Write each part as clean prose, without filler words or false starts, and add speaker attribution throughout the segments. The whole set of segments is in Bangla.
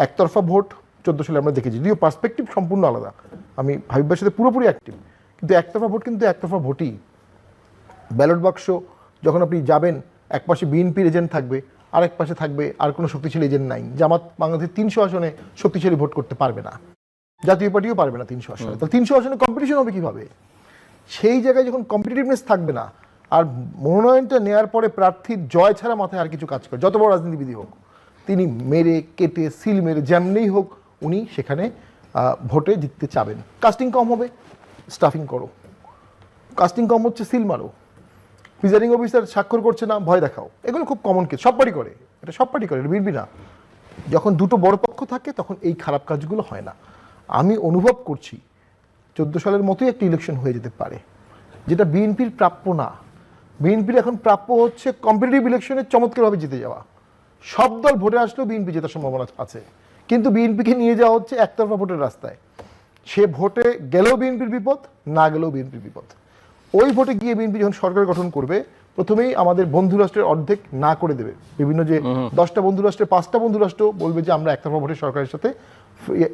Speaker 1: একতরফা ভোট 14 সালে আমরা দেখেছি, যদিও পার্সপেক্টিভ সম্পূর্ণ আলাদা, আমি হাবিবের সাথে পুরোপুরি অ্যাক্টিভ, কিন্তু একতরফা ভোট কিন্তু একতরফা ভোটই। ব্যালট বাক্স যখন আপনি যাবেন, এক পাশে বিএনপির এজেন্ট থাকবে, আরেক পাশে থাকবে আর কোনো শক্তিশালী এজেন্ট নাই। জামাত বাংলাদেশের 300 আসনে শক্তিশালী ভোট করতে পারবে না, জাতীয় পার্টিও পারবে না 300 আসনে। তাহলে 300 আসনে কম্পিটিশন হবে কীভাবে? সেই জায়গায় যখন কম্পিটিটিভনেস থাকবে না, আর মনোনয়নটা নেওয়ার পরে প্রার্থীর জয় ছাড়া মাথায় আর কিছু কাজ করে, যত বড় রাজনীতিবিদই হোক, তিনি মেরে কেটে সিল মেরে যেমনিই হোক উনি সেখানে ভোটে জিততে চাবেন। কাস্টিং কম হবে, স্টাফিং করো। কাস্টিং কম হচ্ছে, সিল মারো। প্রিজাইডিং অফিসার স্বাক্ষর করছে না, ভয় দেখাও। এগুলো খুব কমন কেস, সব পার্টি করে, এটা সব পার্টি করে, এটা বিএনপি না। যখন দুটো বড় পক্ষ থাকে তখন এই খারাপ কাজগুলো হয় না। আমি অনুভব করছি 14 সালের মতোই একটা ইলেকশন হয়ে যেতে পারে, যেটা বিএনপির প্রাপ্য না। বিএনপির এখন প্রাপ্য হচ্ছে কম্পিটিটিভ ইলেকশনে চমৎকারভাবে জিতে যাওয়া। সব দল ভোটে আসলেও বিএনপি জেতার সম্ভাবনা আছে, কিন্তু বিএনপিকে নিয়ে যাওয়া হচ্ছে একতরফা ভোটের রাস্তায়। সে ভোটে গেলেও বিএনপির বিপদ, না গেলেও বিএনপির বিপদ। ওই ভোটে গিয়ে বিএনপি যখন সরকার গঠন করবে, প্রথমেই আমাদের বন্ধু রাষ্ট্রের অর্ধেক না করে দেবে। বিভিন্ন যে 10টা বন্ধু রাষ্ট্রে 5টা বন্ধু রাষ্ট্র বলবে যে আমরা একতরফা ভোটের সরকারের সাথে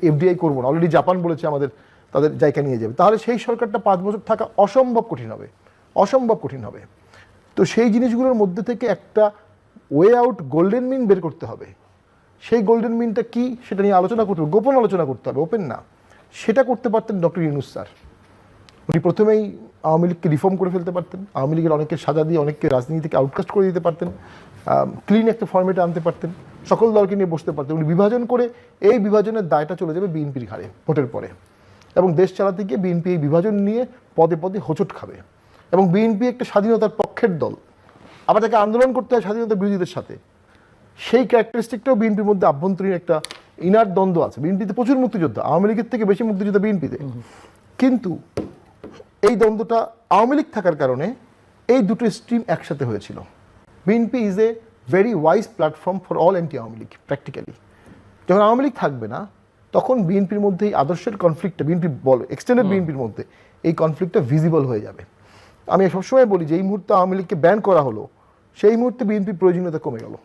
Speaker 1: এফডিআই করবো না। অলরেডি জাপান বলেছে আমাদের তাদের জায়গা নিয়ে যাবে। তাহলে সেই সরকারটা 5 বছর থাকা অসম্ভব কঠিন হবে, অসম্ভব কঠিন হবে। তো সেই জিনিসগুলোর মধ্যে থেকে একটা ওয়ে আউট, গোল্ডেন মিন বের করতে হবে। সেই গোল্ডেন মিনটা কি সেটা নিয়ে আলোচনা করতে হবে, গোপন আলোচনা করতে হবে, ওপেন না। সেটা করতে পারতেন ডক্টর ইউনূস স্যার। উনি প্রথমেই আওয়ামী লীগকে রিফর্ম করে ফেলতে পারতেন, আওয়ামী লীগের অনেককে সাজা দিয়ে অনেককে রাজনীতি থেকে আউটকাস্ট করে দিতে পারতেন, ক্লিন একটা ফর্মেটে আনতে পারতেন, সকল দলকে নিয়ে বসতে পারতেন। উনি বিভাজন করে এই বিভাজনের দায়টা চলে যাবে বিএনপির ঘাড়ে ভোটের পরে, এবং দেশ চালাতে গিয়ে বিএনপি এই বিভাজন নিয়ে পদে পদে হোঁচট খাবে। এবং বিএনপি একটা স্বাধীনতার পক্ষের দল, আবার তাকে আন্দোলন করতে হয় স্বাধীনতা বিরোধীদের সাথে। সেই ক্যারেক্টারিস্টিকটাও বিএনপির মধ্যে আভ্যন্তরীণ একটা ইনার দ্বন্দ্ব আছে। বিএনপিতে প্রচুর মুক্তিযোদ্ধা, আওয়ামী লীগের থেকে বেশি মুক্তিযোদ্ধা বিএনপিতে, কিন্তু এই দ্বন্দ্বটা আওয়ামী লীগ থাকার কারণে এই দুটো স্ট্রিম একসাথে হয়েছিল। BNP is a very wise platform for all anti Awami League practically. যখন আওয়ামী লীগ থাকবে না, তখন বিএনপির মধ্যে এই আদর্শের কনফ্লিক্টটা, বিএনপি বল এক্সটেন্ডেড বিএনপির মধ্যে এই কনফ্লিক্টটা ভিজিবল হয়ে যাবে। আমি সবসময় বলি যে এই মুহূর্তে আওয়ামী লীগকে ব্যান করা হলো, সেই মুহূর্তে বিএনপির প্রয়োজনীয়তা কমে গেল।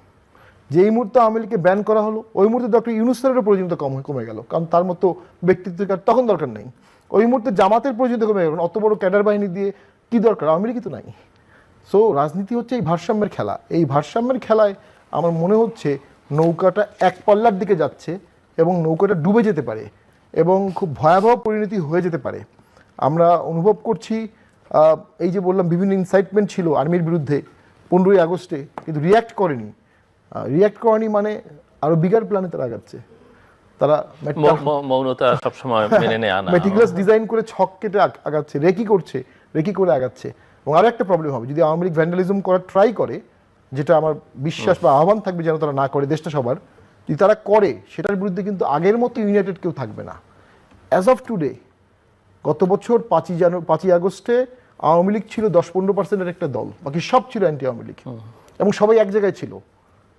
Speaker 1: যেই মুহূর্তে আওয়ামী লীগকে ব্যান করা হলো, ওই মুহূর্তে ডক্টর ইউনূস স্যারেরও প্রয়োজনীয়তা কমে গেল, কারণ তার মতো ব্যক্তিত্বের তখন দরকার নেই। ওই মুহূর্তে জামাতের প্রয়োজনীয়তা কমে গেল, অত বড় ক্যাডার বাহিনী দিয়ে কী দরকার, আওয়ামী লীগই তো নাই। সো রাজনীতি হচ্ছে এই ভারসাম্যের খেলা। এই ভারসাম্যের খেলায় আমার মনে হচ্ছে নৌকাটা এক পল্লার দিকে যাচ্ছে, এবং নৌকাটা ডুবে যেতে পারে, এবং খুব ভয়াবহ পরিণতি হয়ে যেতে পারে। আমরা অনুভব করছি, এই যে বললাম বিভিন্ন ইনসাইটমেন্ট ছিল আর্মির বিরুদ্ধে 15ই আগস্টে, কিন্তু রিয়্যাক্ট করেনি মানে আরো বিগার প্ল্যানে তারা আগাচ্ছে। তারা
Speaker 2: মৌনতা সবসময় মেনে নেয় না,
Speaker 1: মেটিকুলাস ডিজাইন করে ছক কেটে আগাচ্ছে, রেকি করে আগাচ্ছে। এবং আরো একটা প্রবলেম হবে, যদি আওয়ামী লীগ ভ্যান্ডালিজম করার ট্রাই করে, যেটা আমার বিশ্বাস বা আহ্বান থাকবে যেন তারা না করে, দেশটা সবার, যদি তারা করে, সেটার বিরুদ্ধে কিন্তু আগের মতো ইউনাইটেড কেউ থাকবে না। অ্যাজ অফ টুডে, গত বছর 5ই আগস্টে আওয়ামী লীগ ছিল 10-15% একটা দল, বাকি সব ছিল অ্যান্টি আওয়ামী লীগ, এবং সবাই এক জায়গায় ছিল।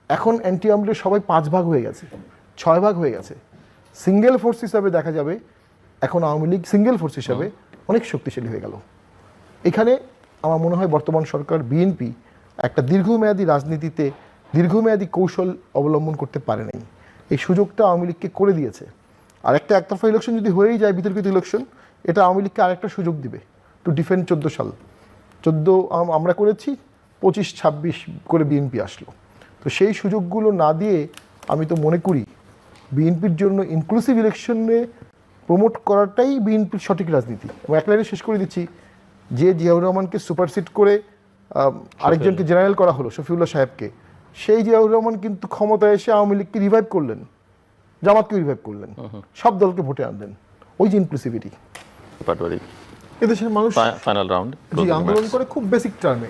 Speaker 1: এখন অ্যান্টি আওয়ামী লীগ সবাই 5 ভাগ হয়ে গেছে, 6 ভাগ হয়ে গেছে। সিঙ্গেল ফোর্স হিসাবে দেখা যাবে এখন আওয়ামী লীগ সিঙ্গেল ফোর্স হিসাবে অনেক শক্তিশালী হয়ে গেল। এখানে আমার মনে হয় বর্তমান সরকার বিএনপি একটা দীর্ঘমেয়াদী রাজনীতিতে দীর্ঘমেয়াদী কৌশল অবলম্বন করতে পারে নাই। এই সুযোগটা আওয়ামী লীগকে করে দিয়েছে। আর একটা একতরফা ইলেকশন যদি হয়েই যায়, বিতর্কিত ইলেকশন, এটা আওয়ামী লীগকে আরেকটা সুযোগ দিবে টু ডিফেন্ড 14 সাল। 14 আমরা করেছি, 25-26 করে বিএনপি আসলো। তো সেই সুযোগগুলো না দিয়ে আমি তো মনে করি বিএনপির জন্য ইনক্লুসিভ ইলেকশনে প্রমোট করাটাই বিএনপির সঠিক রাজনীতি। এবং এক লাইনে শেষ করে দিচ্ছি, যে জিয়াউর রহমানকে সুপারসিড করে আরেকজনকে জেনারেল করা হলো, শফিউল্লাহ সাহেবকে, সেই জিয়াউর রহমান কিন্তু ক্ষমতায় এসে আওয়ামী লীগকে রিভাইভ করলেন, জামাতকে রিভাইভ করলেন, সব দলকে ভোটে আনলেন। ওই যে ইনক্লুসিভিটি, এদেশের মানুষ
Speaker 2: ফাইনাল রাউন্ড
Speaker 1: জি আন্দোলন করে খুব বেসিক টার্মে।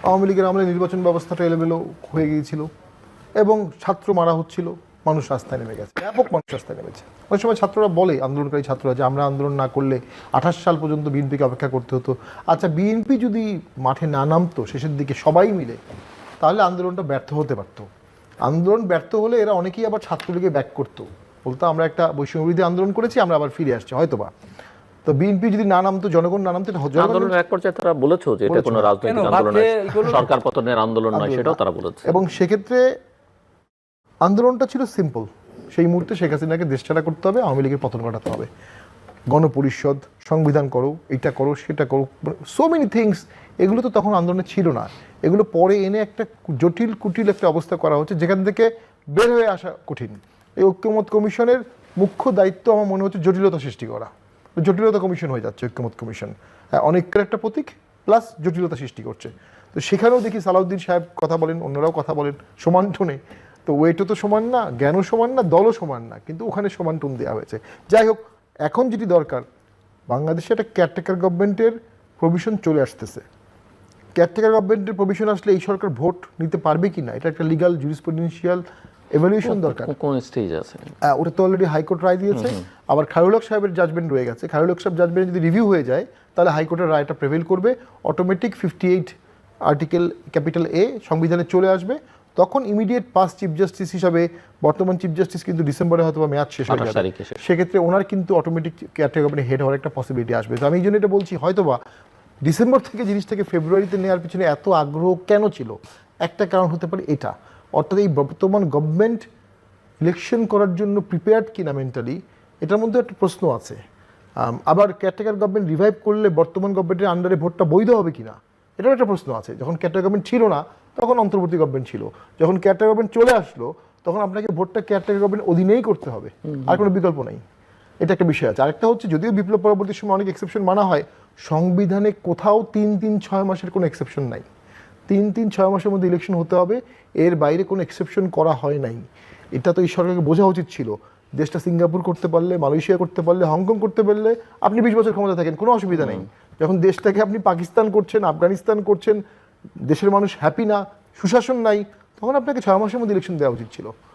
Speaker 1: আওয়ামী লীগের আমলে নির্বাচন ব্যবস্থাটা এলোমেলো হয়ে গিয়েছিল, এবং ছাত্র মারা হচ্ছিল, মানুষ রাস্তায় নেমে গেছে, ব্যাপক মানুষ রাস্তায় নেমেছে। অনেক সময় ছাত্ররা বলে, আন্দোলনকারী ছাত্ররা, যে আমরা আন্দোলন না করলে 28 সাল পর্যন্ত বিএনপিকে অপেক্ষা করতে হতো। আচ্ছা, বিএনপি যদি মাঠে না নামতো শেষের দিকে সবাই মিলে, তাহলে আন্দোলনটা ব্যর্থ হতে পারত। আন্দোলন ব্যর্থ হলে এরা অনেকেই আবার ছাত্রলীগে ব্যাক করতো, বলতো আমরা একটা বৈষম্যবিরোধী আন্দোলন করেছি, আমরা আবার ফিরে আসছি হয়তোবা। তো বিএনপি যদি না নামতো, জনগণ না নামতো,
Speaker 2: আন্দোলনের এক পর্যায়ে তারা বলেছে যে এটা কোনো রাজনৈতিক আন্দোলন নয়, সরকার পতনের আন্দোলন নয়, সেটাও তারা বলেছে।
Speaker 1: এবং সেক্ষেত্রে আন্দোলনটা ছিল সিম্পল, সেই মুহূর্তে শেখ হাসিনাকে দেশ ছাড়া করতে হবে, আওয়ামী লীগের পতন ঘটাতে হবে। গণপরিষদ, সংবিধান করো, এটা করো, সেটা করো, সো মেনি থিংস। এগুলো তো তখন আন্দোলনে ছিল না, এগুলো পরে এনে একটা জটিল কুটিল একটা অবস্থা করা হচ্ছে, যেখান থেকে বের হয়ে আসা কঠিন। এই ঐক্যমত কমিশনের মুখ্য দায়িত্ব আমার মনে হচ্ছে জটিলতা সৃষ্টি করা। জটিলতা কমিশন হয়ে যাচ্ছে ঐক্যমত কমিশন, অনেকের একটা প্রতীক প্লাস জটিলতা সৃষ্টি করছে। তো সেখানেও দেখি সালাউদ্দিন সাহেব কথা বলেন, অন্যরাও কথা বলেন সমান টোনে। তো ওয়েটও তো সমান না, জ্ঞানও সমান না, দলও সমান না, কিন্তু ওখানে সমান টোন দেওয়া হয়েছে। যাই হোক, এখন যেটি দরকার, বাংলাদেশে একটা কেয়ারটেকার গভর্নমেন্টের প্রভিশন চলে আসতেছে। কেয়ারটেকার গভর্নমেন্টের প্রভিশন আসলে এই সরকার ভোট নিতে পারবে কি না, এটা একটা লিগাল জুরিসপ্রুডেন্সিয়াল এভালুয়েশন দরকার।
Speaker 2: কোন স্টেজ আছে?
Speaker 1: ওটা তো অলরেডি হাইকোর্ট রায় দিয়েছে, আবার খায়রুল হক সাহেবের জাজমেন্ট রয়ে গেছে। খায়রুল হক সাহেব জাজমেন্ট যদি রিভিউ হয়ে যায়, তাহলে হাইকোর্টের রায়টা প্রেভেল করবে, অটোমেটিক 58 আর্টিকেল ক্যাপিটাল এ সংবিধানে চলে আসবে। তখন ইমিডিয়েট পাস্ট চিফ জাস্টিস হিসাবে বর্তমান চিফ জাস্টিস কিন্তু ডিসেম্বরে হয়তো মেয়াদ শেষ হয়ে যাবে, সেক্ষেত্রে ওনার কিন্তু অটোমেটিক কেয়ারটেকার গভর্নমেন্ট হেড হওয়ার একটা পসিবিলিটি আসবে। তো আমি এই জন্য এটা বলছি, হয়তোবা ডিসেম্বর থেকে জিনিসটাকে ফেব্রুয়ারিতে নেওয়ার পিছনে এত আগ্রহ কেন ছিল, একটা কারণ হতে পারে এটা, অর্থাৎ এই বর্তমান গভর্নমেন্ট ইলেকশন করার জন্য প্রিপেয়ার্ড কিনা মেন্টালি, এটার মধ্যে একটা প্রশ্ন আছে। আবার কেয়ারটেকার গভর্নমেন্ট রিভাইভ করলে বর্তমান গভর্নমেন্টের আন্ডারে ভোটটা বৈধ হবে কিনা, এটার একটা প্রশ্ন আছে। যখন কেয়ারটেকার গভর্নমেন্ট ছিল না, তখন অন্তর্বর্তী গভর্নমেন্ট ছিল। যখন কেয়ারটেকার গভর্নমেন্ট চলে আসলো, তখন আপনাকে ভোটটা কেয়ারটেকার গভর্নমেন্ট অধীনেই করতে হবে, আর কোনো বিকল্প নেই। এটা একটা বিষয় আছে। আরেকটা হচ্ছে, যদিও বিপ্লব পরবর্তী সময় অনেক এক্সেপশন মানা হয়, সংবিধানে কোথাও 3-3-6 মাসের কোনো এক্সেপশন নাই। 3-3-6 মাসের মধ্যে ইলেকশন হতে হবে, এর বাইরে কোনো এক্সেপশন করা হয় নাই। এটা তো এই সরকারকে বোঝা উচিত ছিল। দেশটা সিঙ্গাপুর করতে পারলে, মালয়েশিয়া করতে পারলে, হংকং করতে পারলে আপনি 20 বছর ক্ষমতা থাকেন, কোনো অসুবিধা নেই। যখন দেশটাকে আপনি পাকিস্তান করছেন, আফগানিস্তান করছেন, দেশের মানুষ হ্যাপি না, সুশাসন নাই, তখন আপনাকে 6 মাসের মধ্যে ইলেকশন দেওয়া উচিত ছিল।